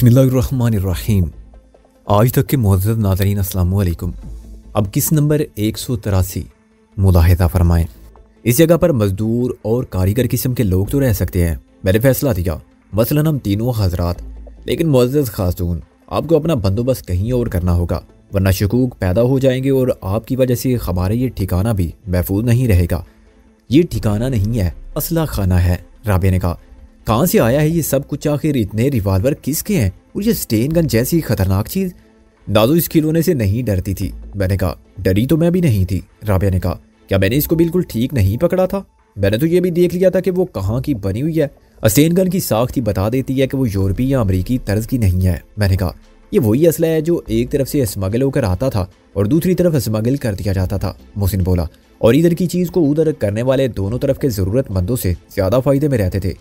बिस्मिल्लाहिर्रहमानिर्रहीम। आज तक के मुअज़्ज़ज़ नाज़रीन अस्सलामु अलैकुम। अब किस नंबर 183 मुलाहिज़ा फरमाएं। इस जगह पर मजदूर और कारीगर किस्म के लोग तो रह सकते हैं। मैंने फैसला दिया मसलन हम तीनों हजरात, लेकिन मुअज़्ज़ज़ खातून आपको अपना बंदोबस्त कहीं और करना होगा, वरना शकूक पैदा हो जाएंगे और आपकी वजह से हमारा ये ठिकाना भी महफूज नहीं रहेगा। ये ठिकाना नहीं है, असला खाना है। राबिया ने कहा, कहाँ से आया है ये सब कुछ? आखिर इतने रिवाल्वर किसके हैं और ये स्टेन गन जैसी खतरनाक चीज? नाजो इस खिलौने से नहीं डरती थी। मैंने कहा, डरी तो मैं भी नहीं थी। राबिया ने कहा, क्या मैंने इसको बिल्कुल ठीक नहीं पकड़ा था? मैंने तो ये भी देख लिया था कि वो कहाँ की बनी हुई है। स्टेन गन की साख्त ही बता देती है कि वो यूरोपीय या अमरीकी तर्ज की नहीं है। मैंने कहा, ये वही असला है जो एक तरफ से स्मगल होकर आता था और दूसरी तरफ स्मगल कर दिया जाता था। मोहसिन बोला, और इधर की चीज को उधर करने वाले दोनों तरफ के जरूरतमंदों से ज्यादा फायदे में रहते थे।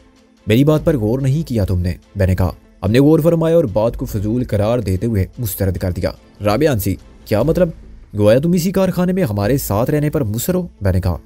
मेरी बात पर गौर नहीं किया तुमने? मैंने कहा, हमने गौर फरमाया और बात को फजूल करार देते हुए मुस्तरद कर दिया। राबिया हंसी, क्या मतलब? गोया तुम इसी कारखाने में हमारे साथ रहने पर मुसर हो? मैंने कहा,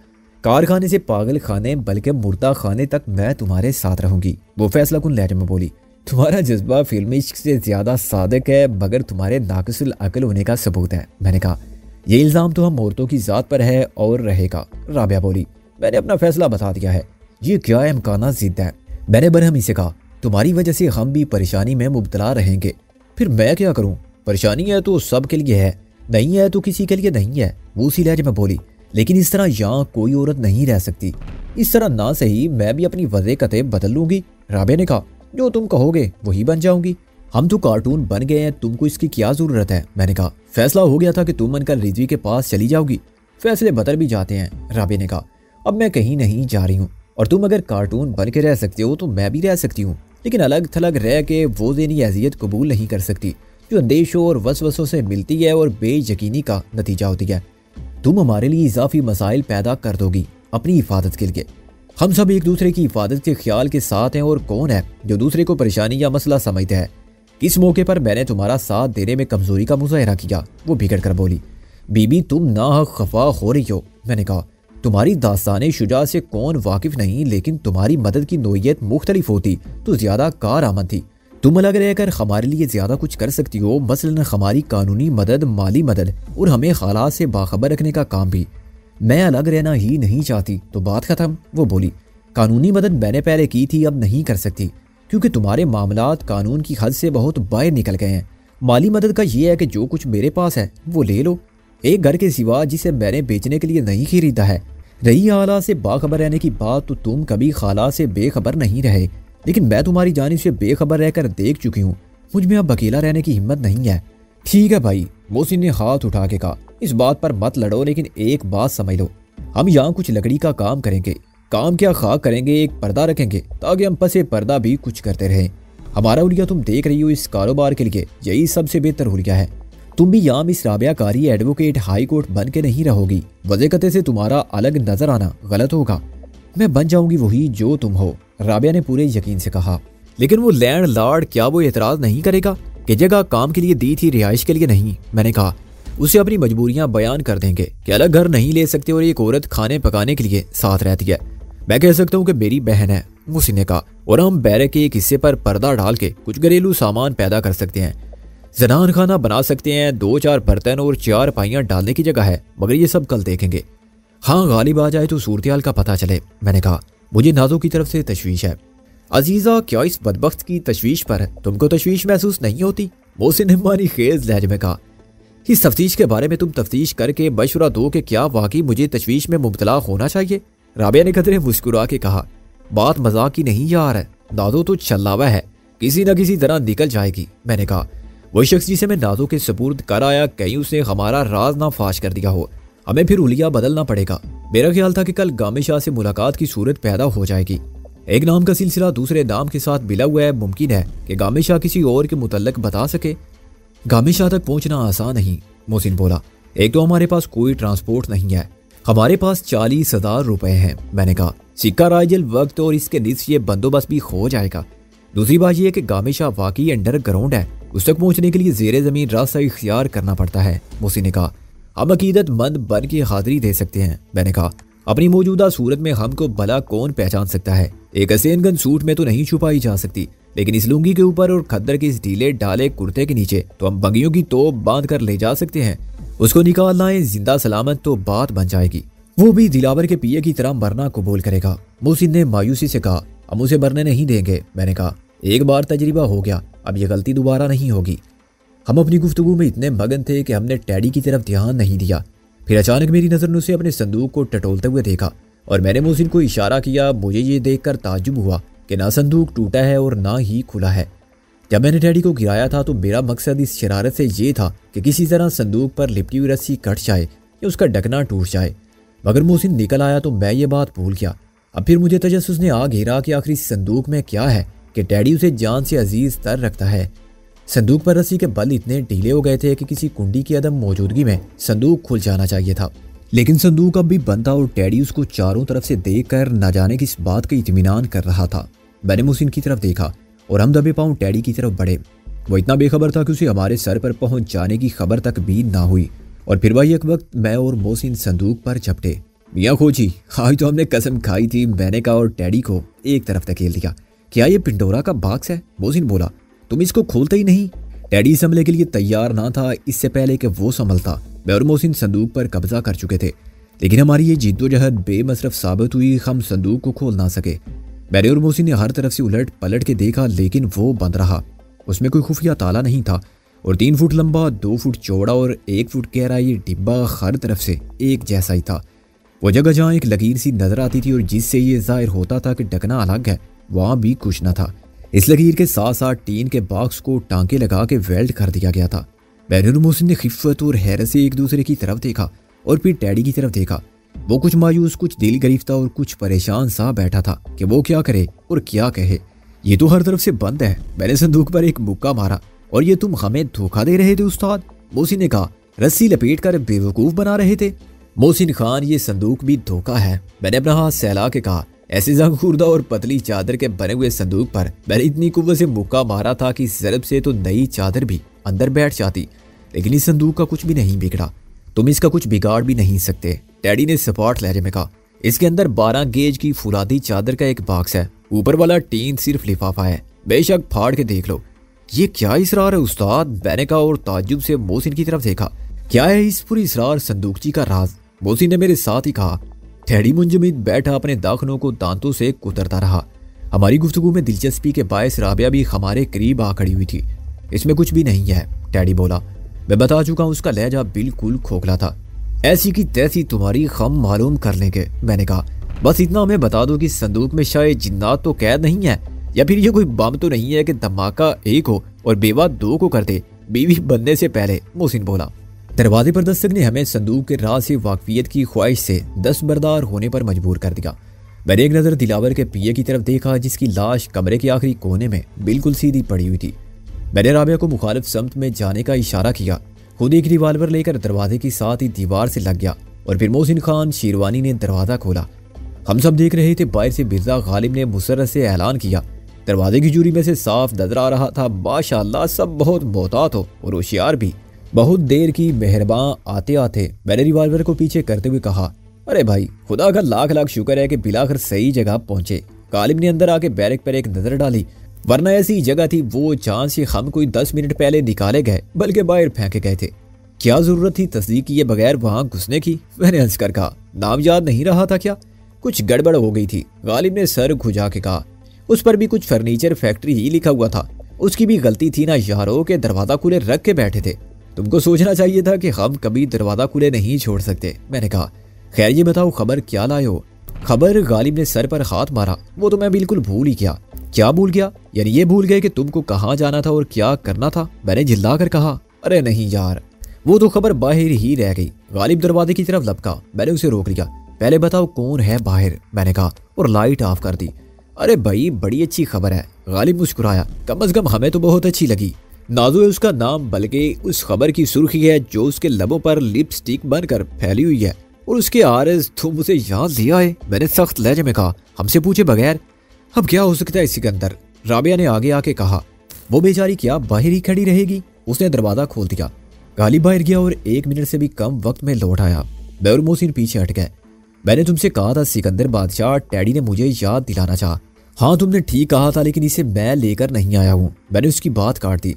कारखाने से पागल खाने बल्कि मुर्दा खाने तक मैं तुम्हारे साथ रहूंगी। वो फैसला कुन लहजे में बोली, तुम्हारा जज्बा फिल्मी इश्क से ज्यादा सादिक है मगर तुम्हारे नाक़िसुल अक्ल होने का सबूत है। मैंने कहा, यह इल्जाम तो हम औरतों की जात पर है और रहेगा। राबिया बोली, मैंने अपना फैसला बता दिया है। ये क्या इम्काना जिद है? मैंने बरहमी से कहा, तुम्हारी वजह से हम भी परेशानी में मुब्तला रहेंगे। फिर मैं क्या करूं? परेशानी है तो सब के लिए है, नहीं है तो किसी के लिए नहीं है। वो उसी लहजे में बोली, लेकिन इस तरह यहाँ कोई औरत नहीं रह सकती। इस तरह ना सही मैं भी अपनी वज़े-ए-कते बदल लूंगी। राबिया ने कहा, जो तुम कहोगे वही बन जाऊंगी। हम तो कार्टून बन गए हैं, तुमको इसकी क्या जरूरत है? मैंने कहा, फैसला हो गया था कि तुम बनकर रिजवी के पास चली जाओगी। फैसले बदल भी जाते हैं। राबिया ने कहा, अब मैं कहीं नहीं जा रही हूँ और तुम अगर कार्टून बन के रह सकते हो तो मैं भी रह सकती हूँ, लेकिन अलग थलग रह के वो ज़हनी अज़ियत कबूल नहीं कर सकती जो अंदेशों और वसवसों से मिलती है और बेयकीनी का नतीजा होती है। तुम हमारे लिए इजाफी मसाइल पैदा कर दोगी अपनी हिफाजत के लिए। हम सब एक दूसरे की हिफाजत के ख्याल के साथ हैं और कौन है जो दूसरे को परेशानी या मसला समझते हैं? किस मौके पर मैंने तुम्हारा साथ देने में कमजोरी का मुजाहरा किया? वो बिगड़ कर बोली, बीबी तुम नाहक खफा हो रही हो। मैंने कहा, तुम्हारी दास्ताने शुजा से कौन वाकिफ नहीं, लेकिन तुम्हारी मदद की नोयत मुख्तलिफ होती तो ज्यादा कारआमद थी। तुम अलग रहकर हमारे लिए ज्यादा कुछ कर सकती हो, मसलन हमारी कानूनी मदद, माली मदद और हमें हालात से बाखबर रखने का काम भी। मैं अलग रहना ही नहीं चाहती तो बात खत्म। वो बोली, कानूनी मदद मैंने पहले की थी, अब नहीं कर सकती क्योंकि तुम्हारे मामलात कानून की हद से बहुत बाहर निकल गए हैं। माली मदद का यह है कि जो कुछ मेरे पास है वो ले लो, एक घर के सिवा जिसे मैंने बेचने के लिए नहीं खरीदा है। रही हालात से बाखबर रहने की बात, तो तुम कभी हालात से बेखबर नहीं रहे, लेकिन मैं तुम्हारी जानिब से बेखबर रहकर देख चुकी हूँ। मुझ में अब अकेला रहने की हिम्मत नहीं है। ठीक है भाई, मोहसिन ने हाथ उठा के कहा, इस बात पर मत लड़ो, लेकिन एक बात समझ लो, हम यहाँ कुछ लकड़ी का काम करेंगे। काम क्या खाक करेंगे, एक पर्दा रखेंगे ताकि हम पसे पर्दा भी कुछ करते रहें। हमारा हुलिया तुम देख रही हो, इस कारोबार के लिए यही सबसे बेहतर हुलिया है। तुम भी यहाँ मिस राबिया कारी एडवोकेट हाई कोर्ट बन के नहीं रहोगी। वज़े-ए-कते से तुम्हारा अलग नजर आना गलत होगा। मैं बन जाऊंगी वही जो तुम हो। राबिया ने पूरे यकीन से कहा, लेकिन वो लैंड लॉर्ड क्या वो एतराज नहीं करेगा कि जगह काम के लिए दी थी, रिहाइश के लिए नहीं? मैंने कहा, उसे अपनी मजबूरियां बयान कर देंगे कि अलग घर नहीं ले सकते और एक औरत खाने पकाने के लिए साथ रहती है। मैं कह सकता हूँ कि मेरी बहन है, मोहसिन ने कहा, और हम बैरक के एक हिस्से पर पर्दा डाल के कुछ घरेलू सामान पैदा कर सकते हैं। जनान खाना बना सकते हैं, 2-4 बर्तन और 4 पाइयां डालने की जगह है, मगर ये सब कल देखेंगे। हाँ, गालिब आ जाए तो सूरत-ए-हाल का पता चले। मैंने कहा, मुझे नाजो की तरफ से तशवीश है। अजीजा, क्या इस बदबख्त की तशवीश पर तुमको तशवीश महसूस नहीं होती? मोहसिन ने मानी खेज लहजे में कहा, इस तफ्तीश के बारे में तुम तफ्तीश करके मशवरा दो कि क्या वाकई मुझे तशवीश में मुब्तला होना चाहिए? राबिया ने कदरे मुस्कुरा के कहा, बात मजाक की नहीं यार, नाजो तो छल्लावा है, किसी न किसी तरह निकल जाएगी। मैंने कहा, वही शख्स जिसे मैं नाजो के सपुर्द कर आया, कहीं उसने हमारा राज ना फाश कर दिया हो, हमें फिर हुलिया बदलना पड़ेगा। मेरा ख्याल था कि कल गामे शाह से मुलाकात की सूरत पैदा हो जाएगी। एक नाम का सिलसिला दूसरे नाम के साथ मिला हुआ है, मुमकिन है कि गामे शाह किसी और के मुतल्लक बता सके। गामे शाह तक पहुंचना आसान नहीं, मोहसिन बोला। एक तो हमारे पास कोई ट्रांसपोर्ट नहीं है, हमारे पास 40,000 रुपए हैं। मैंने कहा, सिक्का राइजल वक्त और इसके निस ये बंदोबस्त भी हो जाएगा। दूसरी बात यह है कि गामे शाह वाकई अंडरग्राउंड है, उस तक पहुंचने के लिए जेरे जमीन रास्ता इख्तियार करना पड़ता है। मोहसिन ने कहा, हम अकीदतमंद बन के हाजिरी दे सकते हैं। मैंने कहा, अपनी मौजूदा सूरत में हमको भला कौन पहचान सकता है। एक हसैनगंज सूट में तो नहीं छुपाई जा सकती, लेकिन इस लुंगी के ऊपर और खद्दर के इस ढीले डाले कुर्ते के नीचे तो हम बंगियों की तोप बांध कर ले जा सकते हैं। उसको निकाल लाएं जिंदा सलामत तो बात बन जाएगी। वो भी दिलावर के पिए की तरह मरना कबूल करेगा। मोहसिन ने मायूसी से कहा, हम उसे मरने नहीं देंगे। मैंने कहा, एक बार तजर्बा हो गया, अब ये गलती दोबारा नहीं होगी। हम अपनी गुफ्तगू में इतने मगन थे कि हमने टैडी की तरफ ध्यान नहीं दिया। फिर अचानक मेरी नजर ने उसे अपने संदूक को टटोलते हुए देखा और मैंने मोहसिन को इशारा किया। मुझे ये देखकर ताज्जुब हुआ कि ना संदूक टूटा है और ना ही खुला है। जब मैंने टैडी को गिराया था तो मेरा मकसद इस शरारत से ये था कि किसी तरह संदूक पर लिपटी हुई रस्सी कट जाए या उसका ढकना टूट जाए, मगर मोहसिन निकल आया तो मैं ये बात भूल गया। अब फिर मुझे तजस्सुस ने आ घेरा कि आखिर इस संदूक में क्या है कि टैडी उसे जान से अजीज तर रखता है। संदूक पर रस्सी के बल इतने ढीले हो गए थे कि किसी कुंडी की अदम मौजूदगी में संदूक खुल जाना चाहिए था, लेकिन संदूक अब भी बंद था और टैडी उसको चारों तरफ से देखकर न जाने किस बात का इत्मीनान कर रहा था। मैंने मोहसिन की तरफ देखा और हम दबे पांव टैडी की तरफ बढ़े। वो इतना बेखबर था कि उसे हमारे सर पर पहुंच जाने की खबर तक भी ना हुई। और फिर वही एक वक्त मैं और मोहसिन संदूक पर झपटे। मियाँ खोजी, आज तो हमने कसम खाई थी। मैंने कहा और टैडी को एक तरफ धकेल दिया। क्या ये पिंडोरा का बॉक्स है? मोहसिन बोला, तुम इसको खोलते ही नहीं। टैडी इस हमले के लिए तैयार ना था। इससे पहले कि वो संभलता, मैं और मोहसिन संदूक पर कब्जा कर चुके थे, लेकिन हमारी ये जिद्दोजहद बेमसरफ साबित हुई। हम संदूक को खोल ना सके। मैंने और मोहसिन ने हर तरफ से उलट पलट के देखा, लेकिन वो बंद रहा। उसमें कोई खुफिया ताला नहीं था और 3 फुट लंबा, 2 फुट चौड़ा और 1 फुट गहरा ये डिब्बा हर तरफ से एक जैसा ही था। वो जगह जहाँ एक लकीर सी नजर आती थी और जिससे ये जाहिर होता था कि ढकना अलग है, वहाँ भी कुछ न था। इस लकीर के साथ साथ टीन के बॉक्स को टांके लगा के वेल्ड कर दिया गया था। मैंने और मोहसिन ने खिफ़त और हैरत से एक दूसरे की तरफ देखा और फिर टैडी की तरफ देखा। वो कुछ मायूस, कुछ दिल गिरफ्ता और कुछ परेशान सा बैठा था कि वो क्या करे और क्या कहे। ये तो हर तरफ से बंद है। मैंने संदूक पर एक मुक्का मारा। और ये तुम हमें धोखा दे रहे थे उस्ताद? मोहसिन ने कहा, रस्सी लपेट कर बेवकूफ बना रहे थे। मोहसिन खान, ये संदूक भी धोखा है। मैंने अपना हाथ सहला के कहा, ऐसे जंगखुर्दा और पतली चादर के बने हुए संदूक पर मैंने इतनी कुव्वत से मुक्का मारा था कि ज़रब से तो नई चादर भी अंदर बैठ जाती, लेकिन इस संदूक का कुछ भी नहीं बिगड़ा। तुम इसका कुछ बिगाड़ भी नहीं सकते। टैडी ने सपाट लहजे में कहा, इसके अंदर 12 गेज की फुलादी चादर का एक बॉक्स है। ऊपर वाला टीन सिर्फ लिफाफा है। बेशक फाड़ के देख लो। ये क्या इसरार है उस्ताद? मैंने कहा और ताज्जुब से मोहसिन की तरफ देखा। क्या है इस पूरी इसरार संदूकची का राज? मोहसिन ने मेरे साथ ही कहा। टैडी मुंजमिद बैठा अपने दाखनों को दांतों से कुतरता रहा। हमारी गुफ्तगू में दिलचस्पी के बायस राबिया भी हमारे करीब आ खड़ी हुई थी। इसमें कुछ भी नहीं है, टैडी बोला। मैं बता चुका हूँ, उसका लहजा बिल्कुल खोखला था। ऐसी की तैसी तुम्हारी खम मालूम कर लेंगे। मैंने कहा, बस इतना हमें बता दो कि संदूक में शायद जिन्नात तो कैद नहीं है, या फिर ये कोई बम तो नहीं है कि धमाका एक हो और बेवा 2 को कर दे बीवी बनने से पहले। मोहसिन बोला। दरवाजे पर दस्तक ने हमें संदूक के राज से वाकफियत की ख्वाहिश से दस्तबरदार होने पर मजबूर कर दिया। मैंने एक नज़र दिलावर के पिए की तरफ देखा, जिसकी लाश कमरे के आखिरी कोने में बिल्कुल सीधी पड़ी हुई थी। मैंने राबिया को मुखालिफ समत में जाने का इशारा किया। खुद एक रिवाल्वर लेकर दरवाजे की साथ ही दीवार से लग गया और फिर मोहसिन खान शेरवानी ने दरवाज़ा खोला। हम सब देख रहे थे। बाहर से मिर्जा गालिब ने मुसर्रत से ऐलान किया। दरवाजे की जूरी में से साफ नजर आ रहा था, माशाअल्लाह सब बहुत मोहतात हो और होशियार भी। बहुत देर की मेहरबान आते आते मैंने रिवाल्वर को पीछे करते हुए कहा, अरे भाई, खुदा का लाख लाख शुक्र है कि बिलाखिर सही जगह पहुंचे। गालिब ने अंदर आके बैरक पर एक नजर डाली, वरना ऐसी जगह थी वो चांद से हम कोई 10 मिनट पहले निकाले गए बल्कि बाहर फेंके गए थे। क्या जरूरत थी तस्दीक किए बगैर वहां घुसने की? मैंने हंस कर कहा, नाम याद नहीं रहा था क्या? कुछ गड़बड़ हो गई थी। गालिब ने सर खुजा के कहा, उस पर भी कुछ फर्नीचर फैक्ट्री ही लिखा हुआ था। उसकी भी गलती थी ना यारों के दरवाजा खुले रख के बैठे थे। तुमको सोचना चाहिए था कि हम कभी दरवाजा खुले नहीं छोड़ सकते। मैंने कहा, खैर ये बताओ खबर क्या लाए हो? खबर? गालिब ने सर पर हाथ मारा। वो तो मैं बिल्कुल भूल ही गया। क्या भूल गया? यानी ये भूल गए कि तुमको कहाँ जाना था और क्या करना था? मैंने चिल्ला कर कहा, अरे नहीं यार, वो तो खबर बाहर ही रह गई। गालिब दरवाजे की तरफ लपका। मैंने उसे रोक लिया। पहले बताओ कौन है बाहर? मैंने कहा और लाइट ऑफ कर दी। अरे भाई, बड़ी अच्छी खबर है। गालिब मुस्कुराया। कम से कम हमें तो बहुत अच्छी लगी। नाजू है उसका नाम, बल्कि उस खबर की सुर्खी है जो उसके लबों पर लिपस्टिक बनकर फैली हुई है और उसके आरज़ तुम उसे याद दिया है। मैंने सख्त लहजे में कहा, हमसे पूछे बगैर। अब क्या हो सकता है इसके अंदर? राबिया ने आगे आके कहा, वो बेचारी क्या बाहर ही खड़ी रहेगी? उसने दरवाजा खोल दिया। गालिब बाहर गया और 1 मिनट से भी कम वक्त में लौट आया। मैं और मोहसिन पीछे हट गए। मैंने तुमसे कहा था सिकंदर बादशाह, डैडी ने मुझे याद दिलाना चाहा। हाँ तुमने ठीक कहा था, लेकिन इसे मैं लेकर नहीं आया हूँ। मैंने उसकी बात काट दी।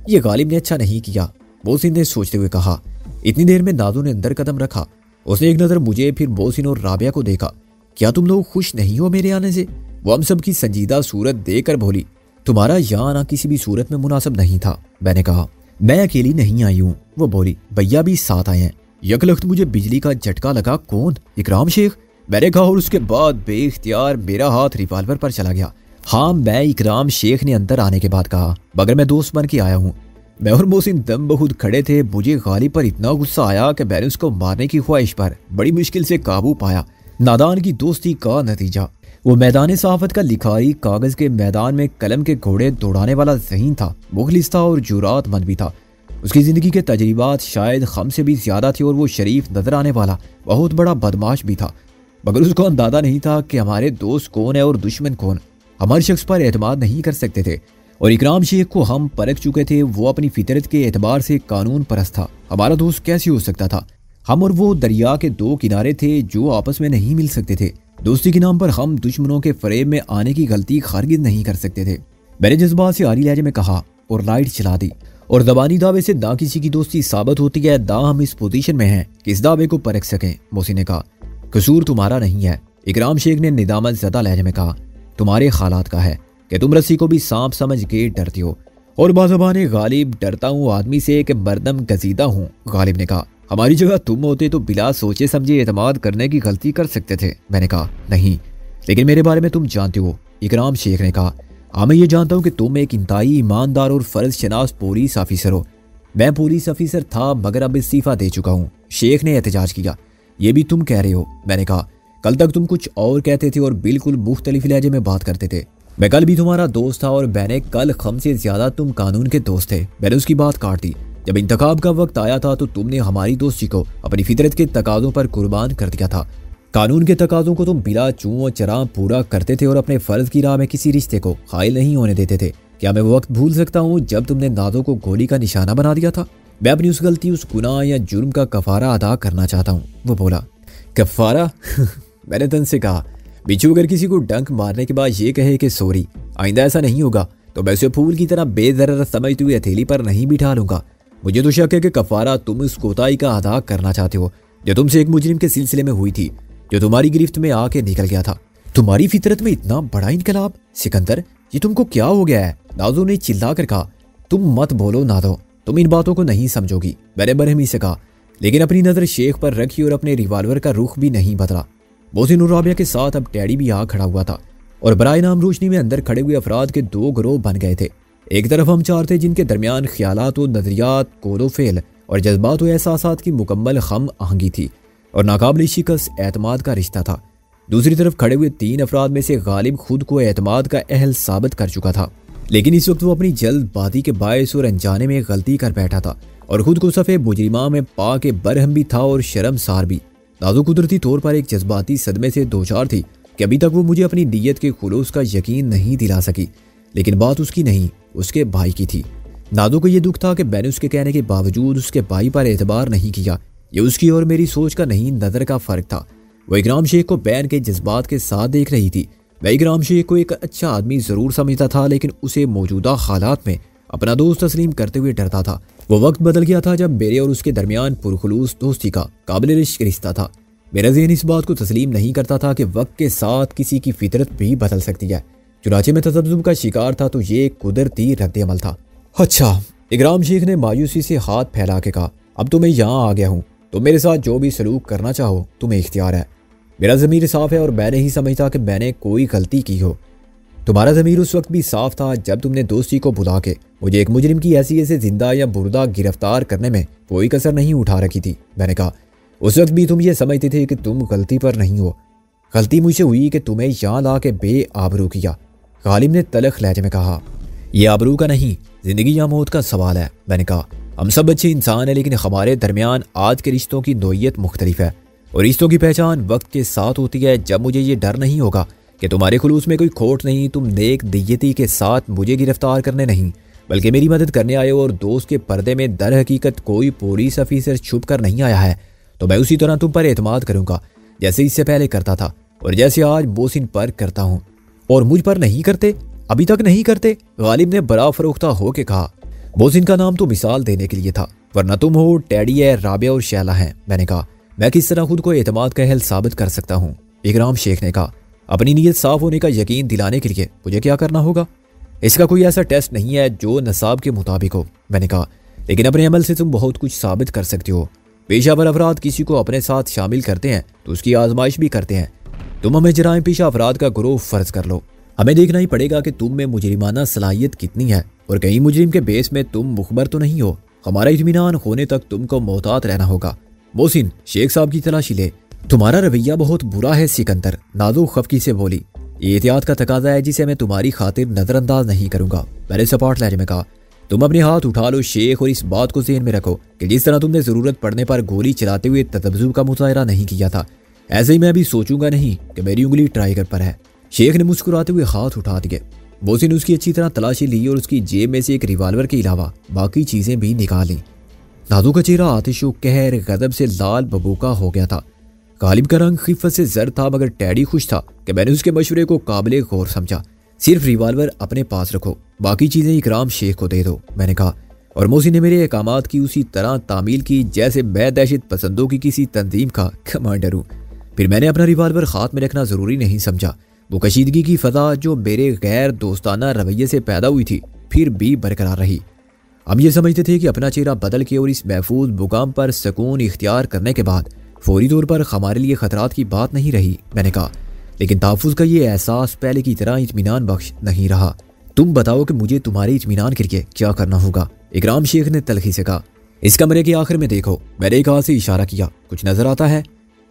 ये गालिब ने अच्छा नहीं किया, मोहसिन ने सोचते हुए कहा। इतनी देर में नादो ने अंदर कदम रखा। उसने एक नज़र मुझे, फिर मोहसिन और राबिया को देखा। क्या तुम लोग खुश नहीं हो मेरे आने से? वो हम सब की संजीदा सूरत देखकर बोली। तुम्हारा यहाँ आना किसी भी सूरत में मुनासिब नहीं था। मैंने कहा मैं अकेली नहीं आई हूँ। वो बोली भैया भी साथ आए हैं। यकलख्त मुझे बिजली का झटका लगा। कौन? इकराम शेख। मैंने कहा और उसके बाद बेइख्तियार मेरा हाथ रिवॉल्वर पर चला गया। हाँ मैं इकराम शेख ने अंदर आने के बाद कहा, मगर मैं दोस्त बन के आया हूँ। मैं और मोहसिन दम बहुत खड़े थे। मुझे गालिब पर इतना गुस्सा आया कि मैंने उसको मारने की ख्वाहिश पर बड़ी मुश्किल से काबू पाया। नादान की दोस्ती का नतीजा। वो मैदान सहाफत का लिखारी कागज के मैदान में कलम के घोड़े दौड़ाने वाला ज़हीन था, मुखलिस था और जुरातमंद भी था। उसकी ज़िंदगी के तजर्बात शायद हम से भी ज़्यादा थे और वो शरीफ नजर आने वाला बहुत बड़ा बदमाश भी था। मगर उसको अंदाजा नहीं था कि हमारे दोस्त कौन है और दुश्मन कौन। हमारे शख्स पर एतमाद नहीं कर सकते थे और इकराम शेख को हम परख चुके थे। वो अपनी फितरत के एतबार से कानून परस्त था। हमारा दोस्त कैसे हो सकता था? हम और वो दरिया के दो किनारे थे जो आपस में नहीं मिल सकते थे। दोस्ती के नाम पर हम दुश्मनों के फरेब में आने की गलती खारिज नहीं कर सकते थे। मैंने जज्बात से आरी लहजे में कहा और लाइट चला दी। और ज़बानी दावे से ना किसी की दोस्ती साबित होती है, ना हम इस पोजीशन में हैं कि इस दावे को परख सकें। मोहसिन ने कहा कसूर तुम्हारा नहीं है। इकराम शेख ने निदामत ज़दा लहजे में कहा तुम्हारे खालात का है कि तुम रस्सी को भी सांप समझ के डरती हो। और बाज़बाने गालिब डरता हूँ आदमी से कि मरदम गजीदा हूँ। गालिब ने कहा हमारी जगह तुम होते तो बिला सोचे समझे एतमाद करने की गलती कर सकते थे। मैंने कहा नहीं, लेकिन मेरे बारे में तुम जानते हो। इकराम शेख ने कहा हाँ मैं ये जानता हूँ कि तुम एक इंतहाई ईमानदार और फर्ज शनास पुलिस ऑफिसर हो। मैं पुलिस ऑफिसर था मगर अब इस्तीफा दे चुका हूँ। शेख ने एहतजाज किया। ये भी तुम कह रहे हो? मैंने कहा कल तक तुम कुछ और कहते थे और बिल्कुल मुख्तलिफ लहजे में बात करते थे। मैं कल भी तुम्हारा दोस्त था और मैंने कल खम से ज्यादा तुम कानून के दोस्त थे। मैंने उसकी बात काट दी। जब इंतखाब का वक्त आया था तो तुमने हमारी दोस्ती को अपनी फितरत के तकाजों पर कुर्बान कर दिया था। कानून के तकाजों को तुम बिला चूं चरा पूरा करते थे और अपने फर्ज की राह में किसी रिश्ते को हायल नहीं होने देते थे। क्या मैं वो वक्त भूल सकता हूँ जब तुमने नादो को गोली का निशाना बना दिया था? मैं अपनी उस गलती, उस गुनाह या जुर्म का कफारा अदा करना चाहता हूँ। वो बोला कफारा? मैंने तन से कहा बिच्छू अगर किसी को डंक मारने के बाद ये कहे कि सॉरी, आइंदा ऐसा नहीं होगा, तो मैं उसे फूल की तरह बेदर्र समझती हुई हथेली पर नहीं बिठा लूंगा। मुझे तो शक है कि कफारा तुम उस कोताही का अदा करना चाहते हो जो तुमसे एक मुजरिम के सिलसिले में हुई थी, जो तुम्हारी गिरफ्त में आके निकल गया था। तुम्हारी फितरत में इतना बड़ा इनकलाब? सिकंदर ये तुमको क्या हो गया है? नादो ने चिल्ला कर कहा। तुम मत बोलो नादो, तुम इन बातों को नहीं समझोगी। मैंने बरहमी से कहा, लेकिन अपनी नजर शेख पर रखी और अपने रिवॉल्वर का रुख भी नहीं बदला। मोहसिन और राबिया के साथ अब डैडी भी आ खड़ा हुआ था और बराए नाम रोशनी में अंदर खड़े हुए अफराद के दो गिरोह बन गए थे। एक तरफ हम चार थे जिनके दरमियान ख्यालात और नजरियात, कौलो फेल और जज्बात और एहसासात की मुकम्मल हम आहंगी थी और नाकाबिल शिकस्त एतमाद का रिश्ता था। दूसरी तरफ खड़े हुए तीन अफराद में से गालिब खुद को एतमाद का अहल साबित कर चुका था, लेकिन इस वक्त वो अपनी जल्दबाजी के बायस और अनजाने में गलती कर बैठा था और खुद को सफ़े मुजरिमा में पा के बरहम भी था और शर्मसार भी। नाज़ो कुदरती तौर पर एक जज्बाती सदमे से दो चार थी कि अभी तक वो मुझे अपनी नीयत के खुलूस का यकीन नहीं दिला सकी, लेकिन बात उसकी नहीं, उसके भाई की थी। नाज़ो को यह दुख था कि मैंने उसके कहने के बावजूद उसके भाई पर एतबार नहीं किया। ये उसकी और मेरी सोच का नहीं, नज़र का फ़र्क था। वो इकराम शेख को बैन के जज्बात के साथ देख रही थी। मैं इकराम शेख को एक अच्छा आदमी ज़रूर समझता था, लेकिन उसे मौजूदा हालात में अपना दोस्त तस्लीम करते हुए डरता था। वो वक्त बदल गया था जब मेरे और उसके दरमियान पुरखुलूस दोस्ती का काबिल इश्क रिश्ता था। मेरा ज़हन इस बात को तस्लीम नहीं करता था कि वक्त के साथ किसी की फितरत भी बदल सकती है। चुनाचे में तसब्जुब का शिकार था तो ये कुदरती रद्द-ए-अमल था। अच्छा, इकराम शेख ने मायूसी से हाथ फैला के कहा, अब तो मैं यहाँ आ गया हूँ, तो मेरे साथ जो भी सलूक करना चाहो तुम्हें इख्तियार है। मेरा ज़मीर साफ है और मैं नहीं समझता कि मैंने कोई गलती की हो। तुम्हारा ज़मीर उस वक्त भी साफ था जब तुमने दोस्ती को बुला के मुझे एक मुजरिम की हैसियत से जिंदा या बुर्दा गिरफ्तार करने में कोई कसर नहीं उठा रखी थी। मैंने कहा, उस वक्त भी तुम ये समझते थे कि तुम गलती पर नहीं हो। गलती मुझसे हुई कि तुम्हें यहाँ ला के बेआबरू किया। गालिब ने तलख लहजे में कहा, यह आबरू का नहीं, जिंदगी या मौत का सवाल है। मैंने कहा, हम सब अच्छे इंसान हैं, लेकिन हमारे दरमियान आज के रिश्तों की नोयत मुख्तलिफ है और रिश्तों की पहचान वक्त के साथ होती है। जब मुझे ये डर नहीं होगा कि तुम्हारे खुलूस में कोई खोट नहीं, तुम नेक दियती के साथ मुझे गिरफ्तार करने नहीं बल्कि मेरी मदद करने आए हो और दोस्त के पर्दे में दर हकीकत कोई पुलिस ऑफिसर छुप कर नहीं आया है, तो मैं उसी तरह तुम पर एतमाद करूंगा जैसे इससे पहले करता था और जैसे आज मोहसिन पर करता हूँ। और मुझ पर नहीं करते? अभी तक नहीं करते? गालिब ने बड़ा फरोख्ता होकर कहा। मोहसिन का नाम तो मिसाल देने के लिए था, वरना तुम हो, टैडी है, राबिया और शैला हैं। मैंने कहा, मैं किस तरह खुद को एतमाद का अहल साबित कर सकता हूँ? इकराम शेख ने कहा, अपनी नीयत साफ होने का यकीन दिलाने के लिए मुझे क्या करना होगा? इसका कोई ऐसा टेस्ट नहीं है जो नसाब के मुताबिक हो। मैंने कहा, लेकिन अपने अमल से तुम बहुत कुछ साबित कर सकते हो। पेशावर अफराद किसी को अपने साथ शामिल करते हैं तो उसकी आजमाइश भी करते हैं। तुम हमें जराइम पेशा अफराद का ग्रोह फर्ज कर लो। हमें देखना ही पड़ेगा कि तुम में मुजरिमाना सलाहियत कितनी है और कहीं मुजरिम के बेस में तुम मुखबर तो नहीं हो। हमारा इत्मीनान होने तक तुमको मोहतात रहना होगा। मोहसिन, शेख साहब की तलाशी ले। तुम्हारा रवैया बहुत बुरा है सिकंदर, नाजो खफकी से बोली। ये एहतियात का तकाजा है जिसे मैं तुम्हारी खातिर नजरअंदाज नहीं करूंगा। मैंने सपाट लहजे में कहा, तुम अपने हाथ उठा लो शेख, और इस बात को ज़हन में रखो कि जिस तरह तुमने ज़रूरत पड़ने पर गोली चलाते हुए तदब्जुब का मुजाहरा नहीं किया था, ऐसे ही मैं भी सोचूंगा नहीं कि मेरी उंगली ट्राइगर पर है। शेख ने मुस्कुराते हुए हाथ उठा दिए। मोहसिन उसकी अच्छी तरह तलाशी ली और उसकी जेब में से एक रिवाल्वर के अलावा बाकी चीजें भी निकाली। नादू का चेहरा आतिशो कहर गजब से लाल बबूका हो गया था। गालिब का रंग खिफत से जर्द था, मगर टैडी खुश था कि मैंने उसके मशवरे को काबिल गौर समझा। सिर्फ रिवाल्वर अपने पास रखो, बाकी चीजें इकराम शेख को दे दो, मैंने कहा। और मोहसिन ने मेरे अहकामात की उसी तरह तामील की जैसे मैं दहशत पसंदों की किसी तंजीम का कमांडर हूँ। फिर मैंने अपना रिवाल्वर हाथ में रखना जरूरी नहीं समझा। वो कशीदगी की फजा जो मेरे गैर दोस्ताना रवैये से पैदा हुई थी फिर भी बरकरार रही। हम ये समझते थे कि अपना चेहरा बदल के और इस महफूज मुकाम पर सुकून इख्तियार करने के बाद फौरी तौर पर हमारे लिए खतरात की बात नहीं रही, मैंने कहा। लेकिन तहफ़्फ़ुज़ का ये एहसास पहले की तरह इत्मीनान बख्श नहीं रहा। तुम बताओ कि मुझे तुम्हारे इत्मीनान के लिए क्या करना होगा? इकराम शेख ने तलखी से कहा। इस कमरे के आखिर में देखो। मैंने एक हाथ से इशारा किया। कुछ नजर आता है?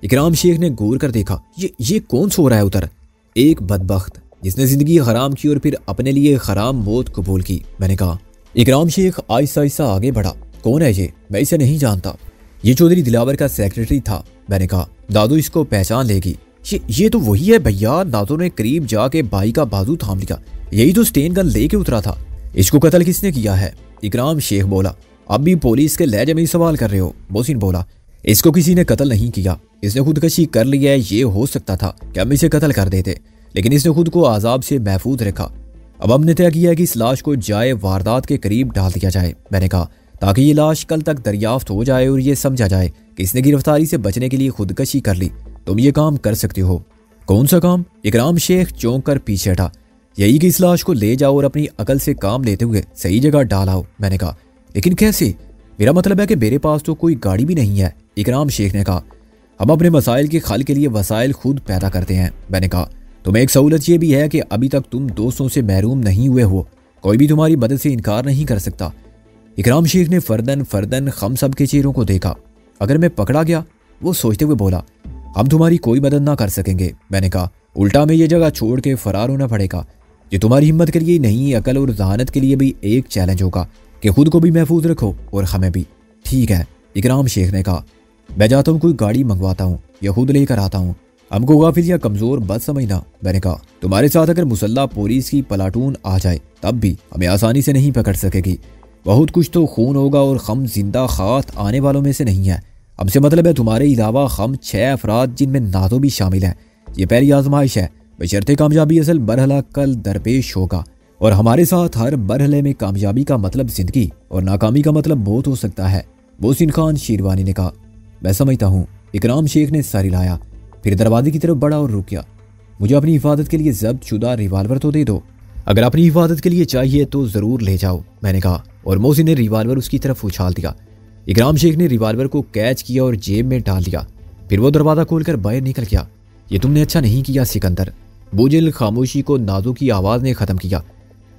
इकराम शेख ने घूर कर देखा। ये कौन सो रहा है उधर? एक बदबख्त जिसने जिंदगी हराम की और फिर अपने लिए हराम मौत कबूल की, मैंने कहा। इकराम शेख आहिस्ता आहिस्ता आगे बढ़ा। कौन है ये? मैं इसे नहीं जानता। ये चौधरी दिलावर का सेक्रेटरी था, मैंने कहा। दादू इसको पहचान लेगी। ये तो वही है भैया। दादू ने करीब जाके भाई का बाजू थाम लिया। यही तो स्टेन गन लेके उतरा था। इसको कत्ल किसने किया है? इकराम शेख बोला। अब भी पुलिस के लहजे में सवाल कर रहे हो? मोहसिन बोला। इसको किसी ने कत्ल नहीं किया, इसने खुदकशी कर लिया है। ये हो सकता था कि हम इसे कत्ल कर देते, लेकिन इसने खुद को आजाब से महफूज रखा। अब हमने तय किया है कि इस लाश को जाए वारदात के करीब डाल दिया जाए, मैंने कहा, ताकि ये लाश कल तक दरियाफ्त हो जाए और ये समझा जाए कि इसने गिरफ्तारी से बचने के लिए खुदकशी कर ली। तुम ये काम कर सकते हो। कौन सा काम? इकराम शेख चौंक कर पीछे हटा। यही कि इस लाश को ले जाओ और अपनी अकल से काम लेते हुए सही जगह डालाओ, मैंने कहा। लेकिन कैसे? मेरा मतलब है कि मेरे पास तो कोई गाड़ी भी नहीं है, इकराम शेख ने कहा। हम अपने मसाइल के हल के लिए वसाइल खुद पैदा करते हैं, मैंने कहा। तुम्हें एक सहूलत ये भी है कि अभी तक तुम दोस्तों से महरूम नहीं हुए हो। कोई भी तुम्हारी मदद से इनकार नहीं कर सकता। इकराम शेख ने फर्दन हम सब के चेहरों को देखा। अगर मैं पकड़ा गया? वो सोचते हुए बोला। हम तुम्हारी कोई मदद ना कर सकेंगे, मैंने कहा। उल्टा में ये जगह छोड़ के फरार होना पड़ेगा। ये तुम्हारी हिम्मत के लिए नहीं, अकल और जहानत के लिए भी एक चैलेंज होगा कि खुद को भी महफूज रखो और हमें भी। ठीक है, इकराम शेख ने कहा। मैं जाता हूँ, कोई गाड़ी मंगवाता हूँ या खुद लेकर आता हूँ। हमको गाफिल या कमजोर बस समझना, मैंने कहा। तुम्हारे साथ अगर मुसल्ला पुलिस की प्लाटून आ जाए तब भी हमें आसानी से नहीं पकड़ सकेगी। बहुत कुछ तो खून होगा और हम जिंदा खात आने वालों में से नहीं है। हमसे मतलब है तुम्हारे अलावा हम 6 अफराद जिनमें नादो भी शामिल हैं। ये पहली आजमाइश है, बशर्ते कामयाबी असल मरहला कल दरपेश होगा और हमारे साथ हर मरहले में कामयाबी का मतलब जिंदगी और नाकामी का मतलब मौत हो सकता है, मोहसिन खान शेरवानी ने कहा। मैं समझता हूँ, इकराम शेख ने सर हिलाया, फिर दरवाजे की तरफ बढ़ा और रुक गया। मुझे अपनी हिफाजत के लिए जब्त शुदा रिवाल्वर तो दे दो। अगर अपनी हिफाजत के लिए चाहिए तो जरूर ले जाओ, मैंने कहा। और मोहसिन ने रिवाल्वर उसकी तरफ उछाल दिया। इकराम शेख ने रिवाल्वर को कैच किया और जेब में डाल दिया। फिर वो दरवाजा खोलकर बाहर निकल गया। ये तुमने अच्छा नहीं किया सिकंदर। बोझिल खामोशी को नादो की आवाज ने खत्म किया।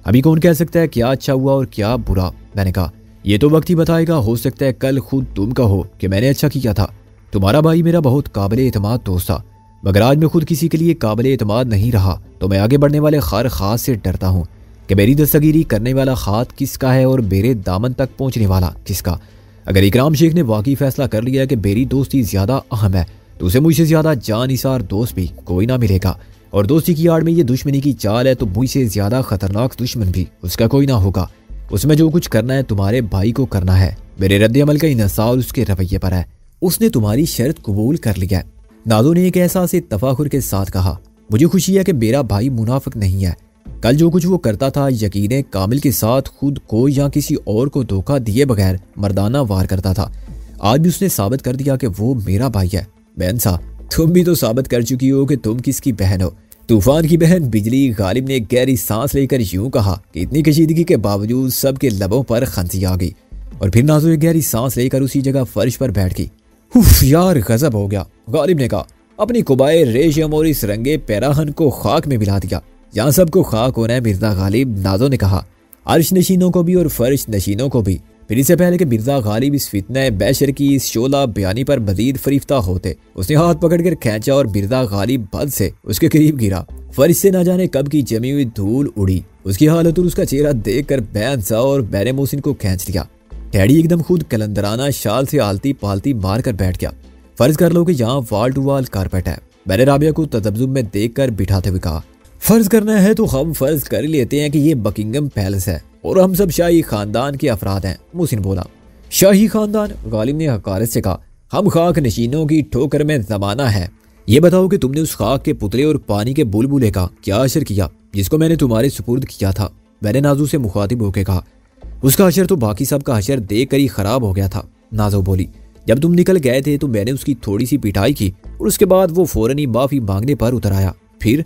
अभी कौन कह सकता है क्या अच्छा हुआ और क्या बुरा, मैंने कहा। ये तो वक्त ही बताएगा। हो सकता है कल खुद तुम कहो कि मैंने अच्छा किया था। तुम्हारा भाई मेरा बहुत काबिल एतमाद दोस्त था, मगर आज मैं खुद किसी के लिए काबिल एतमाद नहीं रहा। तो मैं आगे बढ़ने वाले हर खास से डरता हूँ कि मेरी दस्तगीरी करने वाला हाथ किसका है और मेरे दामन तक पहुंचने वाला किसका। अगर इकराम शेख ने वाकई फैसला कर लिया कि मेरी दोस्ती ज्यादा अहम है तो उसे मुझसे ज्यादा जानिसार दोस्त भी कोई ना मिलेगा। और दोस्ती की आड़ में ये दुश्मनी की चाल है तो मुझसे ज्यादा खतरनाक दुश्मन भी उसका कोई ना होगा। उसमें जो कुछ करना है तुम्हारे भाई को करना है। मेरे रद्द अमल का इन्हसार उसके रवैये पर है। उसने तुम्हारी शर्त कबूल कर लिया। नाजो ने एक एहसास तफाखुर के साथ कहा, मुझे खुशी है कि मेरा भाई मुनाफिक नहीं है। कल जो कुछ वो करता था यकीन कामिल के साथ खुद को या किसी और को धोखा दिए बगैर मर्दाना वार करता था। आज भी उसने साबित कर दिया कि वो मेरा भाई है। बहन सा, तुम भी तो साबित कर चुकी हो कि तुम किसकी बहन हो। तूफान की बहन बिजली। गालिब ने गहरी सांस लेकर यूं कहा कि इतनी कशीदगी के बावजूद सबके लबों पर खंसी आ गई और फिर नाजो एक गहरी सांस लेकर उसी जगह फर्श पर बैठ गई। उफ यार, गजब हो गया, गालिब ने कहा। अपनी कुबाए रेशम और इस रंगे पैराहन को खाक में मिला दिया। यहाँ सबको खाक होना है मिर्जा गालिब, नाजो ने कहा। अर्श नशीनों को भी और फर्श नशीनों को भी। फिर इससे पहले कि मिर्जा गालिब इस फितना बैशर की इस शोला बयानी पर मजीद फरीफ्ता होते, उसने हाथ पकड़कर खींचा और मिर्जा गालिब बद से उसके करीब गिरा। फर्श से न जाने कब की जमी हुई धूल उड़ी। उसकी हालत और उसका चेहरा देखकर बैन सा और बैरे मोहसिन को खींच लिया। डैडी एकदम खुद कलंदराना शाल से आलती पालती मार कर बैठ गया। फर्ज कर लो कि यहाँ वाल टू वाल कारपेट है। मैंने राबिया को तदब्जुब में देखकर बिठाते हुए कहा, फर्ज करना है तो हम फर्ज कर लेते हैं कि ये बकिंगम पैलेस है और हम सब शाही खानदान के अफराद हैं। मोहसिन बोला। शाही खानदान? गालिब ने हकारत से कहा। हम खाक नशीनों की ठोकर में जमाना है। ये बताओ कि तुमने उस खाक के पुतले और पानी के बुलबुले का क्या असर किया जिसको मैंने तुम्हारे सुपुर्द किया था? मैंने नाजू से मुखातिब होकर कहा। उसका अशर तो बाकी सब का अशर देख कर ही खराब हो गया था। नाजो बोली, जब तुम निकल गए थे तो मैंने उसकी थोड़ी सी पिटाई की और उसके बाद वो फौरन ही माफी मांगने पर उतर आया। फिर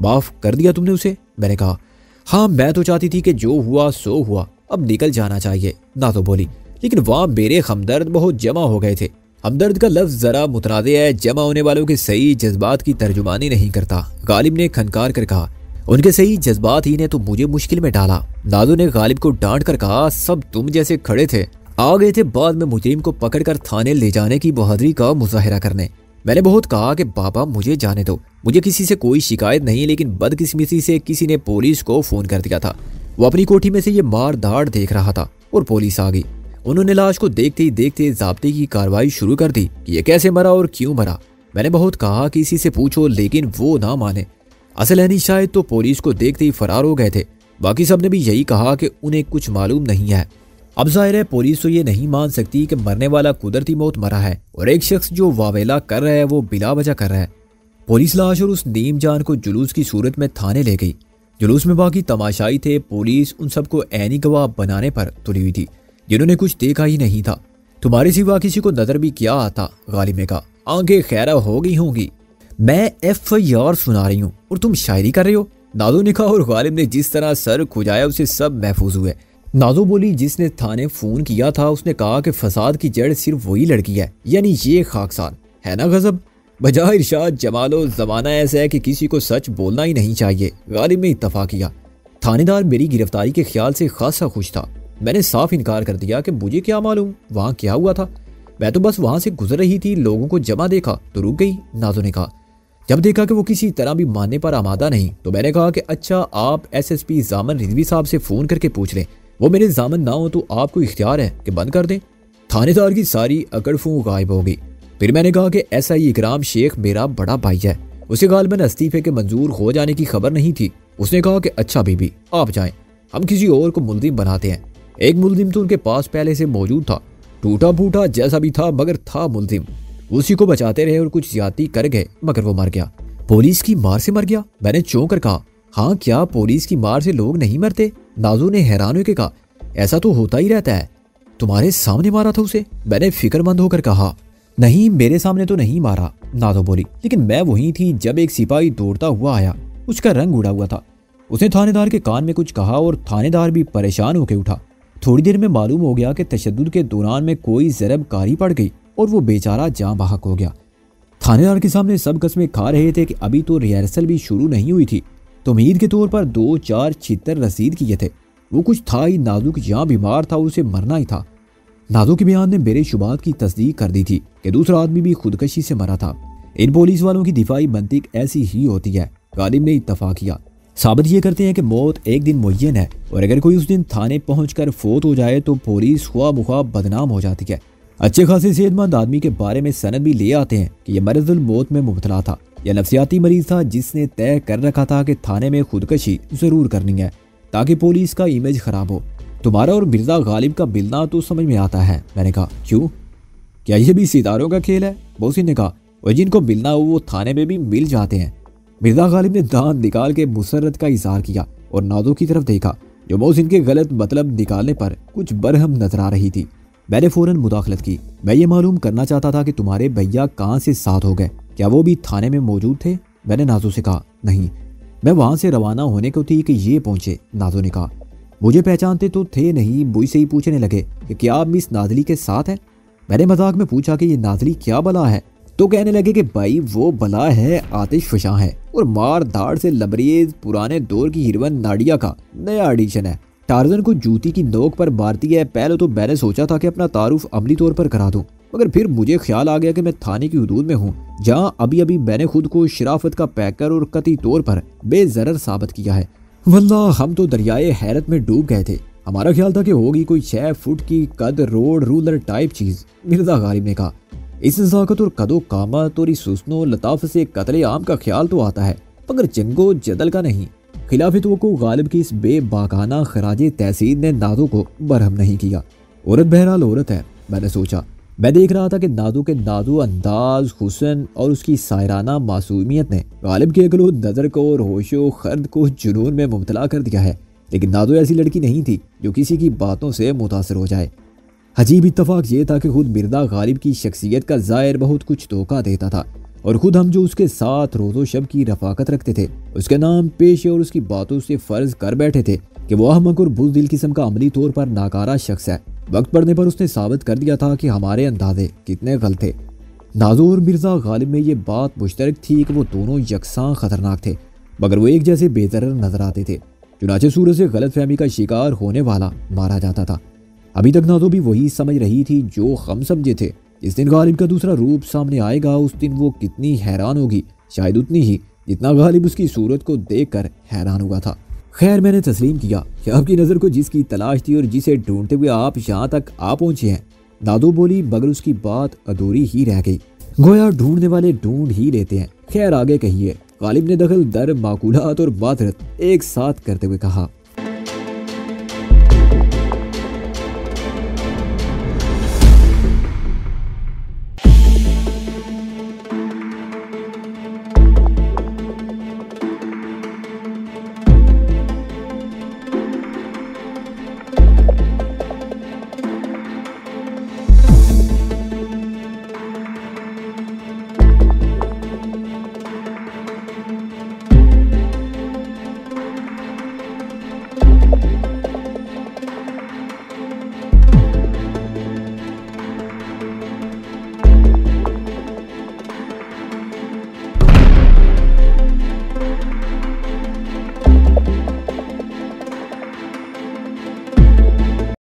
माफ कर दिया तुमने उसे? मैंने कहा, हाँ, मैं तो चाहती थी कि जो हुआ सो हुआ, अब निकल जाना चाहिए। नाजो बोली, लेकिन वहां मेरे हमदर्द बहुत जमा हो गए थे। हमदर्द का लफ्ज जरा मुतनाज़े है, जमा होने वालों के सही जज्बात की तर्जुमानी नहीं करता। गालिब ने खनकार कर कहा, उनके सही जज्बात ही ने तो मुझे मुश्किल में डाला। नाजो ने गालिब को डांट कर कहा, सब तुम जैसे खड़े थे, आ गए थे बाद में मुजरिम को पकड़कर थाने ले जाने की बहादुरी का मुजाहिरा करने। मैंने बहुत कहा कि बाबा मुझे जाने दो, मुझे किसी से कोई शिकायत नहीं, लेकिन बदकिस्मती से किसी ने पुलिस को फोन कर दिया था। वो अपनी कोठी में से ये मार धाड़ देख रहा था और पुलिस आ गई। उन्होंने लाश को देखते ही देखते ज़ाब्ते की कार्रवाई शुरू कर दी कि ये कैसे मरा और क्यों मरा। मैंने बहुत कहा कि इसी से पूछो, लेकिन वो ना माने। असल है नहीं, शायद तो पुलिस को देखते ही फरार हो गए थे। बाकी सब ने भी यही कहा कि उन्हें कुछ मालूम नहीं है। अब जाहिर है पुलिस तो ये नहीं मान सकती कि मरने वाला कुदरती मौत मरा है और एक शख्स जो वावेला कर रहा है वो बिला वजह कर रहा है। पुलिस लाश और उस नीम जान को जुलूस की सूरत में थाने ले गई। जुलूस में बाकी तमाशाई थे। पुलिस उन सबको ऐनी गवाह बनाने पर तुली हुई थी जिन्होंने कुछ देखा ही नहीं था। तुम्हारे सिवा किसी को नजर भी क्या आता? गालिब ने कहा। आंखें खैरा हो गई होंगी। मैं FIR सुना रही हूँ और तुम शायरी कर रहे हो। नाजो ने कहा और गालिब ने जिस तरह सर खुजाया उसे सब महफूज हुए। नाजो बोली, जिसने थाने फोन किया था उसने कहा कि फसाद की जड़ सिर्फ वही लड़की है, यानी ये खाकसार है ना। गजब। बजाय इरशाद जमालो, जमाना ऐसा है कि किसी को सच बोलना ही नहीं चाहिए। गालिब ने इत्तफाक किया। थानेदार मेरी गिरफ्तारी के ख्याल से खासा खुश था। मैंने साफ इनकार कर दिया कि मुझे क्या मालूम वहां क्या हुआ था। मैं तो बस वहां से गुजर रही थी, लोगों को जमा देखा तो रुक गई। नाजो ने कहा। जब देखा कि वो किसी तरह भी मानने पर आमादा नहीं तो मैंने कहा कि अच्छा, आप SSP जामन रिजवी साहब से फोन करके पूछ लें। वो मेरे जामन ना हो तो आपको इख्तियार है कि बंद कर दें। थानेदार की सारी अकड़-फूं गायब हो गई। फिर मैंने कहा कि SI इकराम शेख मेरा बड़ा भाई है, उसे गालिबन इस्तीफे के मंजूर हो जाने की खबर नहीं थी। उसने कहा कि अच्छा बीबी आप जाएं, हम किसी और को मुल्जिम बनाते हैं। एक मुल्जिम तो उनके पास पहले से मौजूद था, टूटा फूटा जैसा भी था, मगर था मुल्जिम। उसी को बचाते रहे और कुछ ज्यादती कर गए, मगर वो मर गया। पुलिस की मार से मर गया? मैंने चौंक कर कहा। हाँ, क्या पुलिस की मार से लोग नहीं मरते? नाजो ने हैरान होकर कहा। ऐसा तो होता ही रहता है। तुम्हारे सामने मारा था उसे? मैंने फिक्रमंद होकर कहा। नहीं, मेरे सामने तो नहीं मारा। नाजो बोली, लेकिन मैं वहीं थी जब एक सिपाही दौड़ता हुआ आया। उसका रंग उड़ा हुआ था। उसने थानेदार के कान में कुछ कहा और थानेदार भी परेशान होकर उठा। थोड़ी देर में मालूम हो गया कि तशद्दुद के दौरान में कोई ज़रब कारी पड़ गई और वो बेचारा जाँ बहक हो गया। थानेदार के सामने सब कस्में खा रहे थे कि अभी तो रिहर्सल भी शुरू नहीं हुई थी, तो उम्मीद के तौर पर 2-4 छितर रसीद किए थे। वो कुछ था ही, नाजुक यहाँ बीमार था, उसे मरना ही था। नाजो के बयान ने मेरे शुबात की तस्दीक कर दी थी कि दूसरा आदमी भी खुदकशी से मरा था। इन पुलिस वालों की दिफाई मंतिक ऐसी ही होती है। गालिब ने इत्तफाक किया। साबित ये करते हैं कि मौत एक दिन मुय्यन है और अगर कोई उस दिन थाने पहुंचकर फोत हो जाए तो पुलिस ख्वाह मुख्वाह बदनाम हो जाती है। अच्छे खासे सेहतमंद आदमी के बारे में सनद भी ले आते हैं कि यह मरजुल मौत में मुब्तला था या नफ्सियाती मरीज था जिसने तय कर रखा था कि थाने में खुदकशी जरूर करनी है ताकि पुलिस का इमेज खराब हो। तुम्हारा और मिर्जा गालिब का मिलना तो समझ में आता है। मैंने कहा, क्यों? क्या ये भी सितारों का खेल है? मोहसिन ने कहा। और जिनको मिलना हो वो थाने में भी मिल जाते हैं। मिर्जा गालिब ने दांत निकाल के मुसर्रत का इजहार किया और नादो की तरफ देखा, जो मोहसिन के गलत मतलब निकालने पर कुछ बरहम नजर आ रही थी। मैंने फौरन मुदाखलत की। मैं ये मालूम करना चाहता था कि तुम्हारे भैया कहाँ से साथ हो गए, क्या वो भी थाने में मौजूद थे? मैंने नाजो से कहा। नहीं, मैं वहां से रवाना होने को थी कि ये पहुंचे। नाजो ने कहा। मुझे पहचानते तो थे नहीं, बुई से ही पूछने लगे कि क्या आप मिस नाजली के साथ हैं? मैंने मजाक में पूछा कि ये नाजली क्या बला है, तो कहने लगे कि भाई वो बला है आतिश फशां है और मार धाड़ से लबरेज पुराने दौर की हीरोइन नाडिया का नया एडिशन है। टार्जन को जूती की नोक पर मारती है। पहले तो मैंने सोचा था कि अपना तारुफ अमली तौर पर करा दूं, मगर फिर मुझे ख्याल आ गया कि मैं थाने की हुदूद में हूँ, जहाँ अभी अभी मैंने खुद को शराफत का पैकर और कतई तौर पर बेजरर साबित किया है। वल्लाह हम तो दरियाए हैरत में डूब गए थे। हमारा ख्याल था कि होगी कोई 6 फुट की कद रोड रूलर टाइप चीज। मिर्जा गालिब ने कहा। इस नज़ाकत और कदो कामत और इस हुस्नो लताफ़त से कत्ले आम का ख्याल तो आता है, मगर जंगो जदल का नहीं। खिलाफ तो गालिब की इस बेबाकाना खराजे तहसीन ने नादो को बरहम नहीं किया। औरत बहरहाल औरत है, मैंने सोचा। मैं देख रहा था कि नादो के नादो अंदाज, हुस्न और उसकी सायराना मासूमियत ने गालिब के अकलो नजर को और होशो खर्द को जुनून में मुब्तला कर दिया है। लेकिन नादो ऐसी लड़की नहीं थी जो किसी की बातों से मुतासर हो जाए। अजीब इत्तफाक ये था कि खुद मिर्जा गालिब की शख्सियत का ज़ाहिर बहुत कुछ धोखा देता था, और खुद हम जो उसके साथ रोज़ो शब की रफाकत रखते थे, उसके नाम पेशे और उसकी बातों से फ़र्ज कर बैठे थे कि वह अहमक और बुज़दिल किस्म का अमली तौर पर नाकारा शख्स है। वक्त पड़ने पर उसने साबित कर दिया था कि हमारे अंदाजे कितने गलत थे। नाजो और मिर्जा गालिब में ये बात मुश्तरक थी कि वो दोनों यकसां खतरनाक थे, मगर वो एक जैसे बेदरर नजर आते थे। चुनाचे सूरत से गलत फहमी का शिकार होने वाला मारा जाता था। अभी तक नाजो भी वही समझ रही थी जो हम समझे थे। जिस दिन गालिब का दूसरा रूप सामने आएगा, उस दिन वो कितनी हैरान होगी, शायद उतनी ही जितना गालिब उसकी सूरत को देखकर हैरान हुआ था। खैर, मैंने तस्लीम किया कि आपकी नज़र को जिसकी तलाश थी और जिसे ढूंढते हुए आप यहाँ तक आ पहुंचे हैं। नादो बोली, मगर उसकी बात अधूरी ही रह गई। गोया ढूंढने वाले ढूंढ ही लेते हैं। खैर, आगे कहिए। गालिब ने दखल दर माकूलात और मातरत एक साथ करते हुए कहा।